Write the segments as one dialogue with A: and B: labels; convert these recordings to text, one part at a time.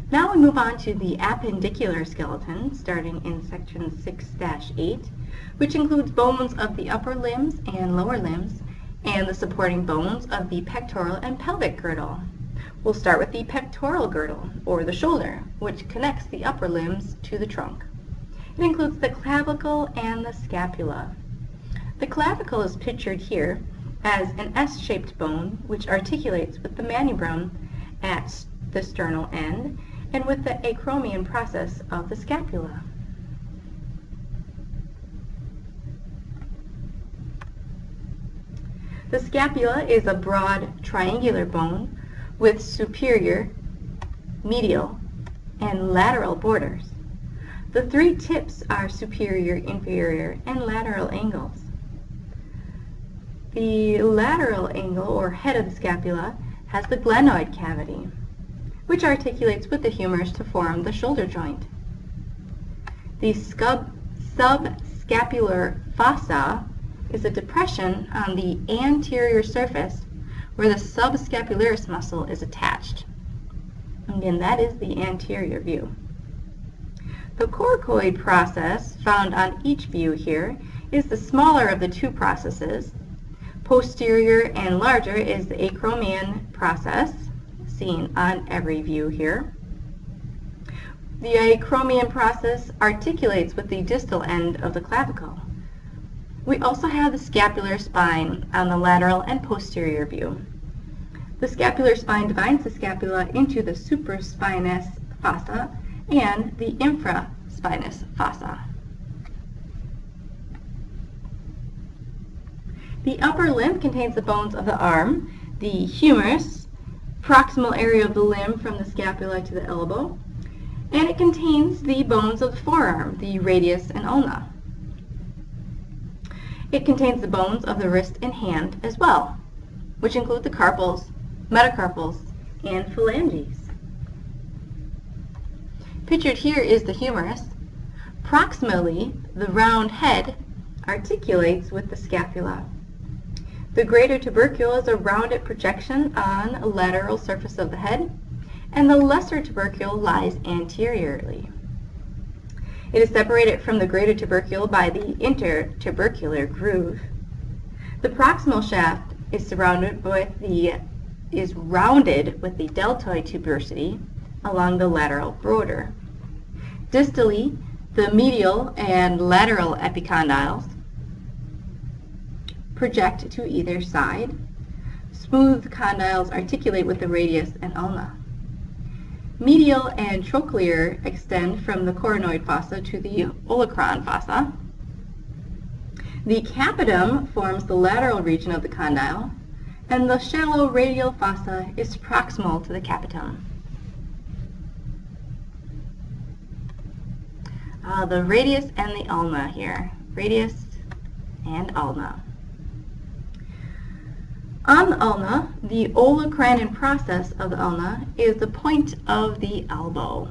A: Now we move on to the appendicular skeleton, starting in section 6-8, which includes bones of the upper limbs and lower limbs, and the supporting bones of the pectoral and pelvic girdle. We'll start with the pectoral girdle, or the shoulder, which connects the upper limbs to the trunk. It includes the clavicle and the scapula. The clavicle is pictured here as an S-shaped bone which articulates with the manubrium at the sternal end and with the acromion process of the scapula. The scapula is a broad triangular bone with superior, medial, and lateral borders. The three tips are superior, inferior, and lateral angles. The lateral angle, or head of the scapula, has the glenoid cavity, which articulates with the humerus to form the shoulder joint. The subscapular fossa is a depression on the anterior surface where the subscapularis muscle is attached. Again, that is the anterior view. The coracoid process found on each view here is the smaller of the two processes. Posterior and larger is the acromion process, seen on every view here. The acromion process articulates with the distal end of the clavicle. We also have the scapular spine on the lateral and posterior view. The scapular spine divides the scapula into the supraspinous fossa and the infraspinous fossa. The upper limb contains the bones of the arm, the humerus, proximal area of the limb from the scapula to the elbow, and it contains the bones of the forearm, the radius and ulna. It contains the bones of the wrist and hand as well, which include the carpals, metacarpals, and phalanges. Pictured here is the humerus. Proximally, the round head articulates with the scapula. The greater tubercle is a rounded projection on a lateral surface of the head, and the lesser tubercle lies anteriorly. It is separated from the greater tubercle by the intertubercular groove. The proximal shaft is rounded with the deltoid tuberosity along the lateral border. Distally, the medial and lateral epicondyles project to either side. Smooth condyles articulate with the radius and ulna. Medial and trochlear extend from the coronoid fossa to the olecranon fossa. The capitum forms the lateral region of the condyle, and the shallow radial fossa is proximal to the capitum. The radius and the ulna here. Radius and ulna. On the ulna, the olecranon process of the ulna is the point of the elbow.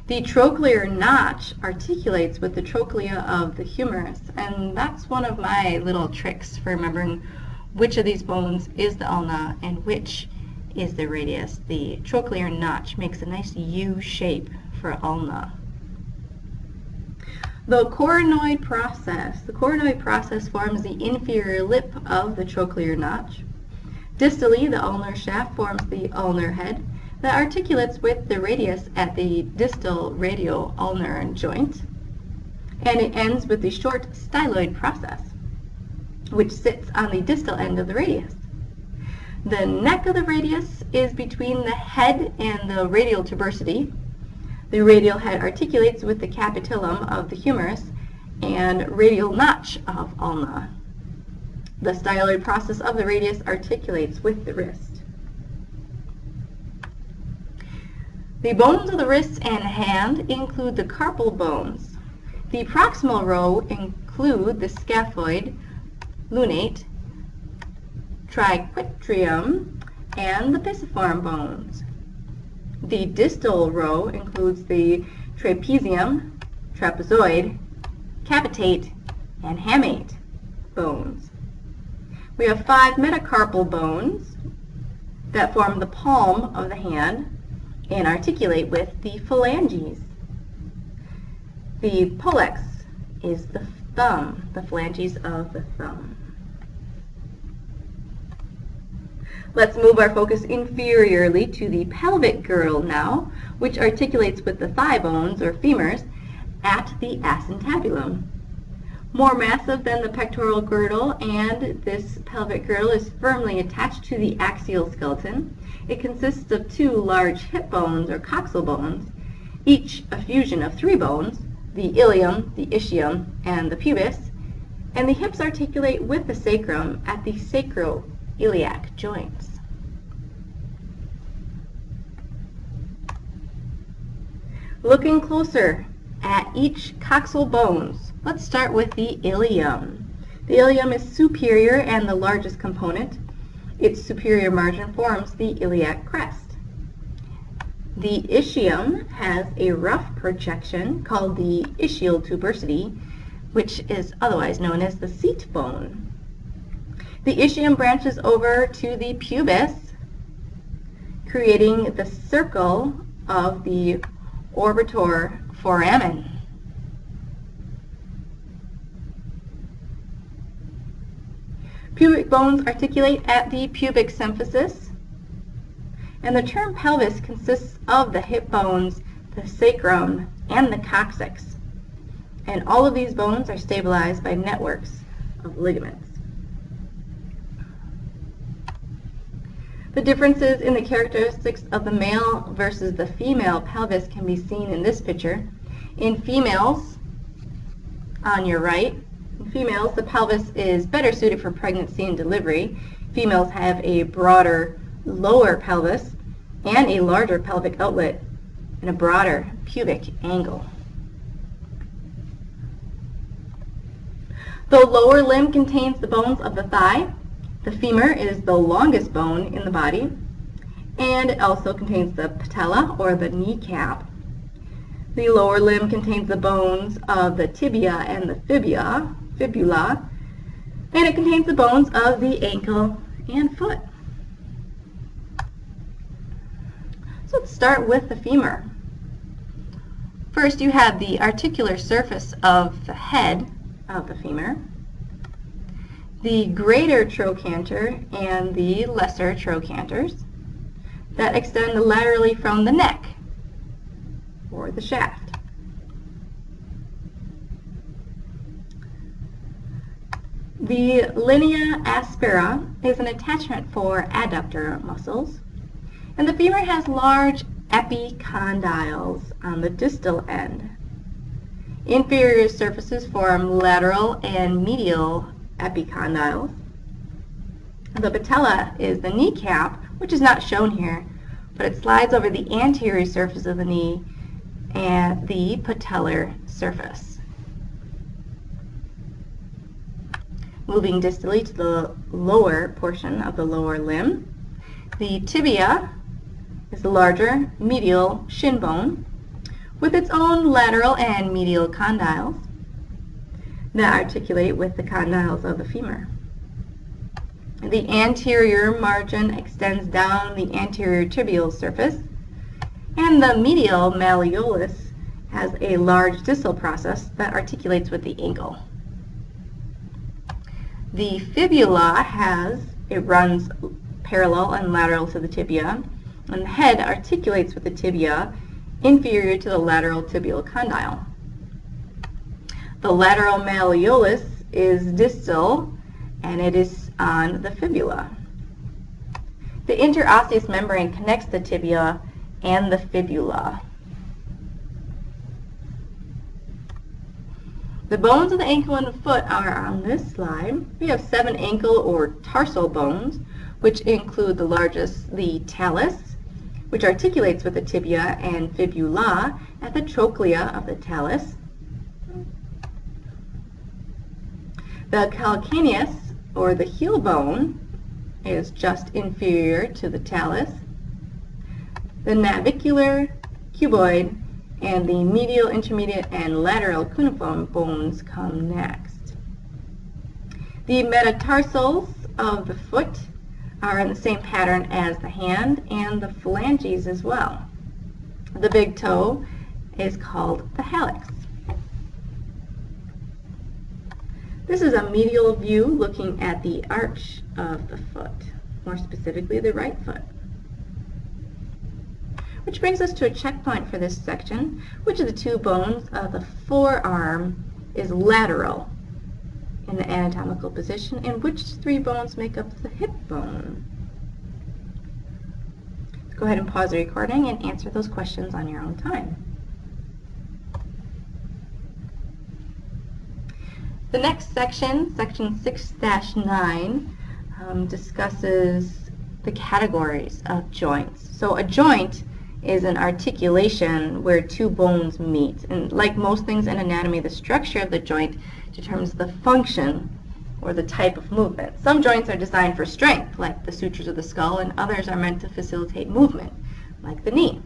A: The trochlear notch articulates with the trochlea of the humerus, and that's one of my little tricks for remembering which of these bones is the ulna and which is the radius. The trochlear notch makes a nice U shape for ulna. The coronoid process forms the inferior lip of the trochlear notch. Distally, the ulnar shaft forms the ulnar head that articulates with the radius at the distal radio-ulnar joint, and it ends with the short styloid process, which sits on the distal end of the radius. The neck of the radius is between the head and the radial tuberosity. The radial head articulates with the capitulum of the humerus and radial notch of ulna. The styloid process of the radius articulates with the wrist. The bones of the wrist and hand include the carpal bones. The proximal row include the scaphoid, lunate, triquetrum, and the pisiform bones. The distal row includes the trapezium, trapezoid, capitate, and hamate bones. We have 5 metacarpal bones that form the palm of the hand, and articulate with the phalanges. The pollex is the thumb, the phalanges of the thumb. Let's move our focus inferiorly to the pelvic girdle now, which articulates with the thigh bones or femurs at the acetabulum. More massive than the pectoral girdle, and this pelvic girdle is firmly attached to the axial skeleton. It consists of two large hip bones or coxal bones, each a fusion of three bones, the ilium, the ischium, and the pubis, and the hips articulate with the sacrum at the sacroiliac joints. Looking closer at each coxal bones, let's start with the ilium. The ilium is superior and the largest component. Its superior margin forms the iliac crest. The ischium has a rough projection called the ischial tuberosity, which is otherwise known as the seat bone. The ischium branches over to the pubis, creating the circle of the orbitor foramen. Pubic bones articulate at the pubic symphysis, and the term pelvis consists of the hip bones, the sacrum, and the coccyx. And all of these bones are stabilized by networks of ligaments. The differences in the characteristics of the male versus the female pelvis can be seen in this picture. In females, on your right, in females, the pelvis is better suited for pregnancy and delivery. Females have a broader lower pelvis and a larger pelvic outlet and a broader pubic angle. The lower limb contains the bones of the thigh. The femur is the longest bone in the body, and it also contains the patella or the kneecap. The lower limb contains the bones of the tibia and the fibula, and it contains the bones of the ankle and foot. So let's start with the femur. First, you have the articular surface of the head of the femur, the greater trochanter and the lesser trochanters that extend laterally from the neck or the shaft. The linea aspera is an attachment for adductor muscles, and the femur has large epicondyles on the distal end. Inferior surfaces form lateral and medial epicondyles. The patella is the kneecap, which is not shown here, but it slides over the anterior surface of the knee and the patellar surface. Moving distally to the lower portion of the lower limb, the tibia is the larger medial shin bone with its own lateral and medial condyles that articulate with the condyles of the femur. The anterior margin extends down the anterior tibial surface, and the medial malleolus has a large distal process that articulates with the ankle. The fibula runs parallel and lateral to the tibia, and the head articulates with the tibia inferior to the lateral tibial condyle. The lateral malleolus is distal, and it is on the fibula. The interosseous membrane connects the tibia and the fibula. The bones of the ankle and the foot are on this slide. We have 7 ankle or tarsal bones, which include the largest, the talus, which articulates with the tibia and fibula at the trochlea of the talus. The calcaneus, or the heel bone, is just inferior to the talus. The navicular, cuboid, and the medial, intermediate, and lateral cuneiform bones come next. The metatarsals of the foot are in the same pattern as the hand, and the phalanges as well. The big toe is called the hallux. This is a medial view looking at the arch of the foot, more specifically the right foot. Which brings us to a checkpoint for this section. Which of the two bones of the forearm is lateral in the anatomical position, and which three bones make up the hip bone? Go ahead and pause the recording and answer those questions on your own time. The next section, section 6-9, discusses the categories of joints. So a joint is an articulation where two bones meet. And like most things in anatomy, the structure of the joint determines the function or the type of movement. Some joints are designed for strength, like the sutures of the skull, and others are meant to facilitate movement, like the knee.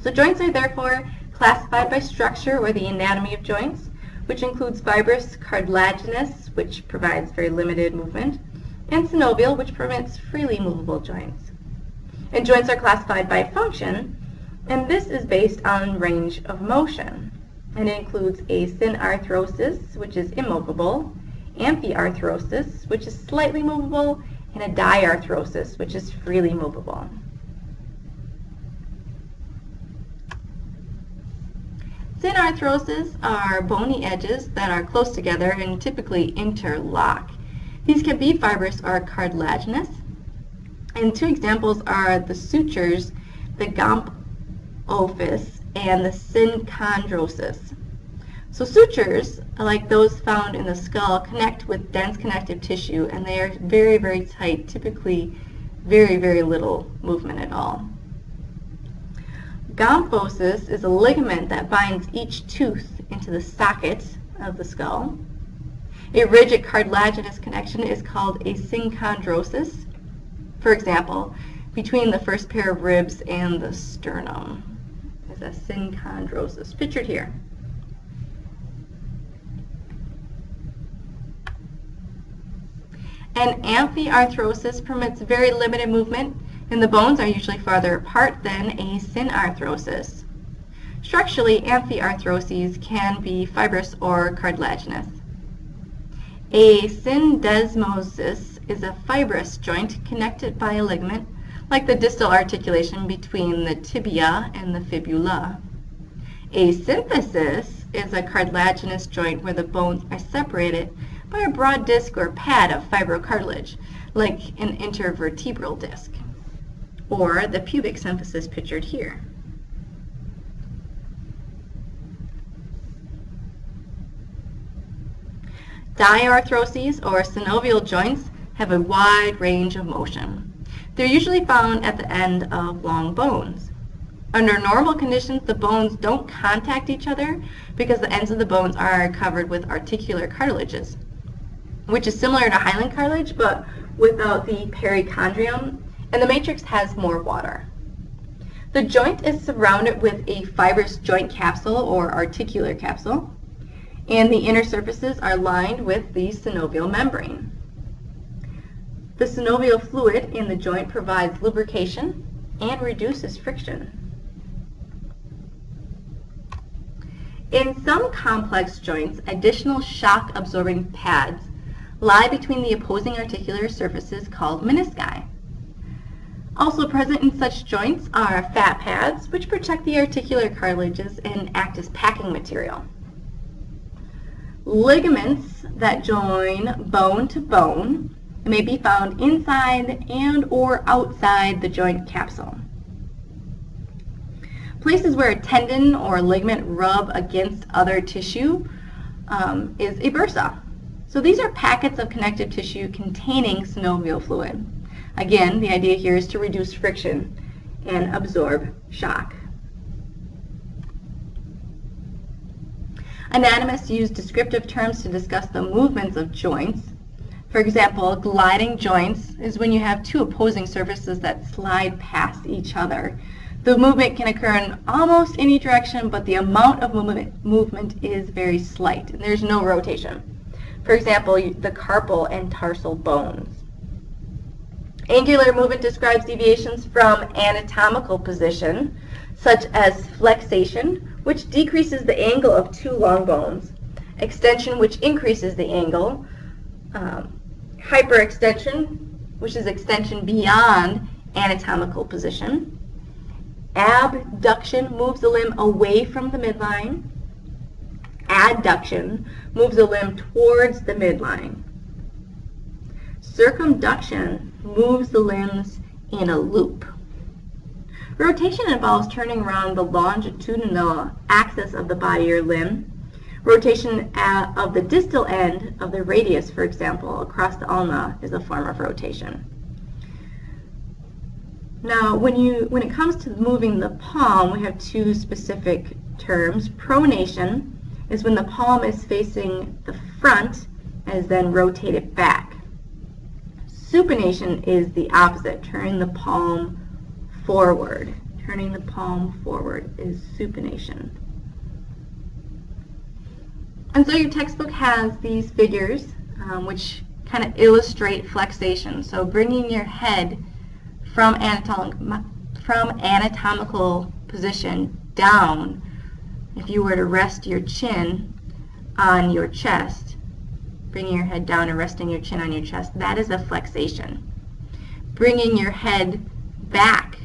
A: So joints are therefore classified by structure or the anatomy of joints, which includes fibrous, cartilaginous, which provides very limited movement, and synovial, which permits freely movable joints. And joints are classified by function, and this is based on range of motion. And it includes a Synarthrosis, which is immovable, Amphiarthrosis, which is slightly movable, and a Diarthrosis, which is freely movable. Synarthroses are bony edges that are close together and typically interlock. These can be fibrous or cartilaginous. And two examples are the sutures, the gump ophis, and the synchondrosis. So sutures, like those found in the skull, connect with dense connective tissue, and they are very, very tight, typically very, very little movement at all. Gomphosis is a ligament that binds each tooth into the socket of the skull. A rigid cartilaginous connection is called a synchondrosis. For example, between the first pair of ribs and the sternum is a synchondrosis, pictured here. An amphiarthrosis permits very limited movement, and the bones are usually farther apart than a synarthrosis. Structurally, amphiarthroses can be fibrous or cartilaginous. A syndesmosis is a fibrous joint connected by a ligament, like the distal articulation between the tibia and the fibula. A symphysis is a cartilaginous joint where the bones are separated by a broad disc or pad of fibrocartilage, like an intervertebral disc, or the pubic symphysis pictured here. Diarthroses, or synovial joints, have a wide range of motion. They're usually found at the end of long bones. Under normal conditions, the bones don't contact each other because the ends of the bones are covered with articular cartilages, which is similar to hyaline cartilage but without the perichondrium, and the matrix has more water. The joint is surrounded with a fibrous joint capsule or articular capsule, and the inner surfaces are lined with the synovial membrane. The synovial fluid in the joint provides lubrication and reduces friction. In some complex joints, additional shock-absorbing pads lie between the opposing articular surfaces called menisci. Also present in such joints are fat pads, which protect the articular cartilages and act as packing material. Ligaments that join bone to bone may be found inside and or outside the joint capsule. Places where a tendon or ligament rub against other tissue is a bursa. So these are packets of connective tissue containing synovial fluid. Again, the idea here is to reduce friction and absorb shock. Anatomists use descriptive terms to discuss the movements of joints. For example, gliding joints is when you have two opposing surfaces that slide past each other. The movement can occur in almost any direction, but the amount of movement is very slight, and there's no rotation. For example, the carpal and tarsal bones. Angular movement describes deviations from anatomical position, such as flexation, which decreases the angle of two long bones, extension, which increases the angle, hyperextension, which is extension beyond anatomical position. Abduction moves the limb away from the midline. Adduction moves the limb towards the midline. Circumduction moves the limbs in a loop. Rotation involves turning around the longitudinal axis of the body or limb. Rotation of the distal end of the radius, for example, across the ulna is a form of rotation. Now, when it comes to moving the palm, we have two specific terms. Pronation is when the palm is facing the front and is then rotated back. Supination is the opposite, turning the palm forward. Turning the palm forward is supination. And so your textbook has these figures which kind of illustrate flexation. So bringing your head from anatomical position down, if you were to rest your chin on your chest, bringing your head down and resting your chin on your chest, that is a flexation. Bringing your head back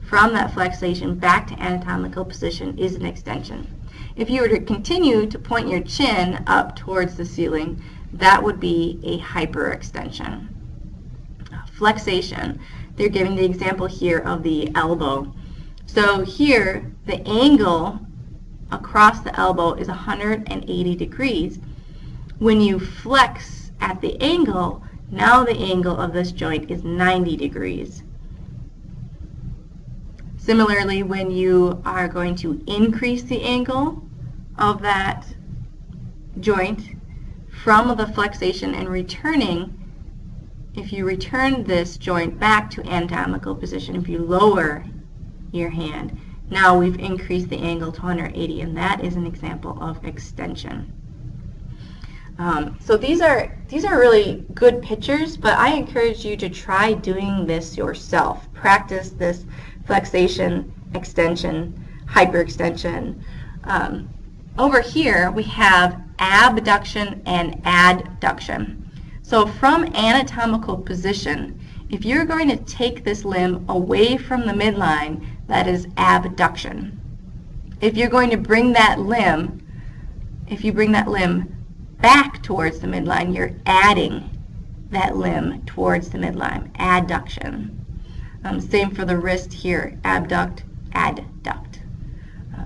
A: from that flexation back to anatomical position is an extension. If you were to continue to point your chin up towards the ceiling, that would be a hyperextension. Flexation, they're giving the example here of the elbow. So here, the angle across the elbow is 180 degrees. When you flex at the angle, now the angle of this joint is 90 degrees. Similarly, when you are going to increase the angle of that joint from the flexation and returning, if you return this joint back to anatomical position, if you lower your hand, now we've increased the angle to 180, and that is an example of extension. So these are really good pictures, but I encourage you to try doing this yourself. Practice this flexation, extension, hyperextension. Over here we have abduction and adduction. So from anatomical position, if you're going to take this limb away from the midline, that is abduction. If you're going to bring that limb, back towards the midline, you're adding that limb towards the midline, adduction. Same for the wrist here, abduct, adduct.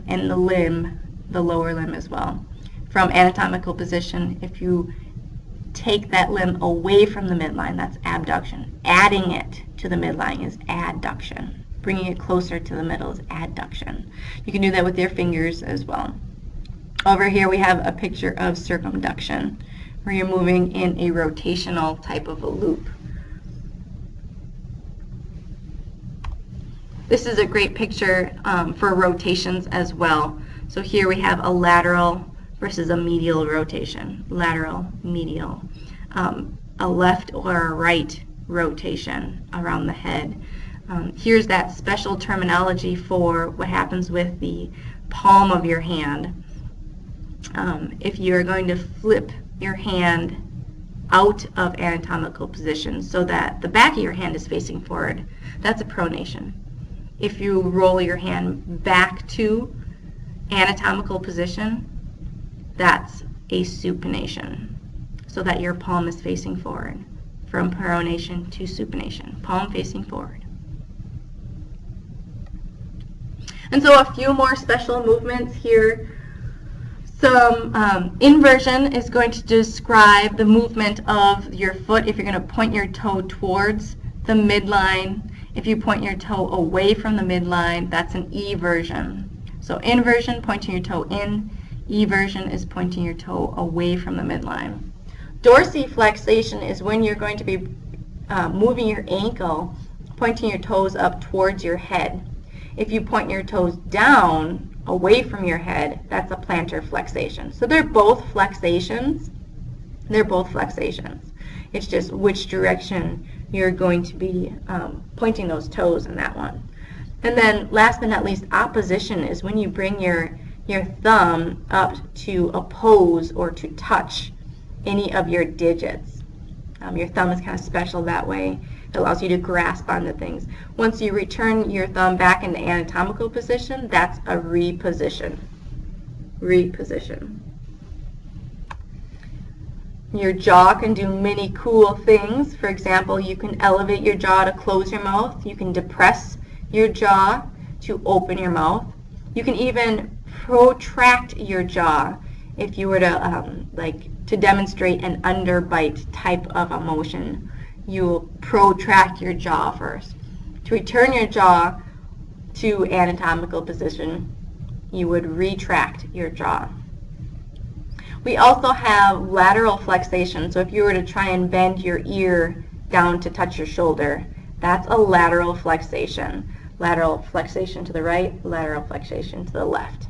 A: And the limb, the lower limb as well. From anatomical position, if you take that limb away from the midline, that's abduction. Adding it to the midline is adduction. Bringing it closer to the middle is adduction. You can do that with your fingers as well. Over here we have a picture of circumduction, where you're moving in a rotational type of a loop. This is a great picture for rotations as well. So here we have a lateral versus a medial rotation. Lateral, medial. A left or a right rotation around the head. Here's that special terminology for what happens with the palm of your hand. If you're going to flip your hand out of anatomical position so that the back of your hand is facing forward, that's a pronation. If you roll your hand back to anatomical position, that's a supination, so that your palm is facing forward. From pronation to supination, palm facing forward. And so a few more special movements here. Some inversion is going to describe the movement of your foot if you're going to point your toe towards the midline. If you point your toe away from the midline, that's an eversion. So inversion, pointing your toe in. Eversion is pointing your toe away from the midline. Dorsiflexation is when you're going to be moving your ankle, pointing your toes up towards your head. If you point your toes down, away from your head, that's a plantar flexation. So they're both flexations. It's just which direction you're going to be pointing those toes in that one. And then last but not least, opposition is when you bring your thumb up to oppose or to touch any of your digits. Your thumb is kind of special that way. It allows you to grasp onto things. Once you return your thumb back into anatomical position, that's a reposition. Reposition. Your jaw can do many cool things. For example, you can elevate your jaw to close your mouth. You can depress your jaw to open your mouth. You can even protract your jaw if you were to demonstrate an underbite type of a motion. You will protract your jaw first. To return your jaw to anatomical position, you would retract your jaw. We also have lateral flexation. So if you were to try and bend your ear down to touch your shoulder, that's a lateral flexation. Lateral flexation to the right, lateral flexation to the left.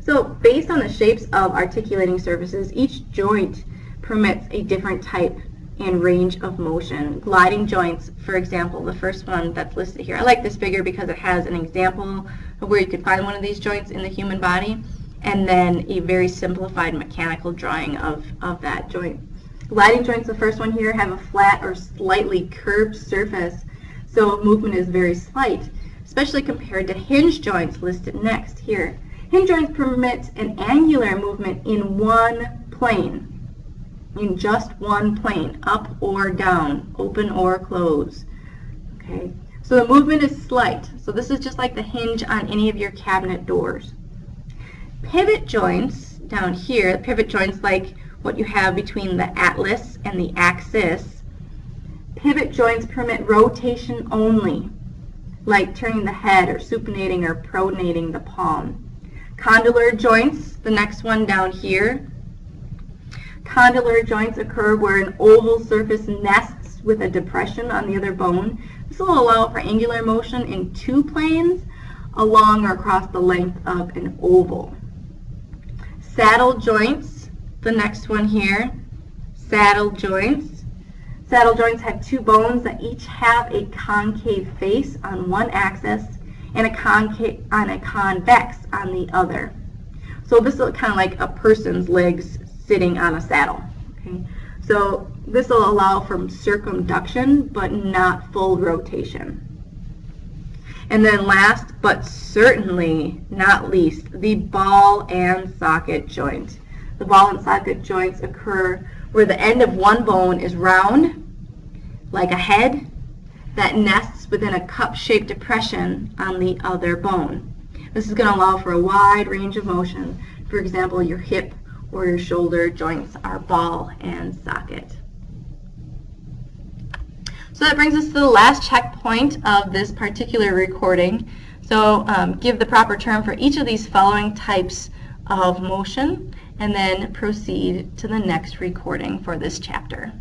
A: So based on the shapes of articulating surfaces, each joint permits a different type and range of motion. Gliding joints, for example, the first one that's listed here. I like this figure because it has an example of where you could find one of these joints in the human body, and then a very simplified mechanical drawing of that joint. Gliding joints, the first one here, have a flat or slightly curved surface, so movement is very slight, especially compared to hinge joints listed next here. Hinge joints permit an angular movement in one plane, in just one plane, up or down, open or close. Okay, so the movement is slight. So this is just like the hinge on any of your cabinet doors. Pivot joints down here, pivot joints like what you have between the atlas and the axis. Pivot joints permit rotation only, like turning the head or supinating or pronating the palm. Condylar joints, the next one down here. Condylar joints occur where an oval surface nests with a depression on the other bone. This will allow for angular motion in two planes along or across the length of an oval. Saddle joints, the next one here. Saddle joints. Saddle joints have two bones that each have a concave face on one axis and a convex on the other. So this is kind of like a person's legs sitting on a saddle. Okay? So this will allow for circumduction, but not full rotation. And then last, but certainly not least, the ball and socket joint. The ball and socket joints occur where the end of one bone is round, like a head, that nests within a cup-shaped depression on the other bone. This is going to allow for a wide range of motion. For example, your hip or your shoulder joints are ball and socket. So that brings us to the last checkpoint of this particular recording. So give the proper term for each of these following types of motion, and then proceed to the next recording for this chapter.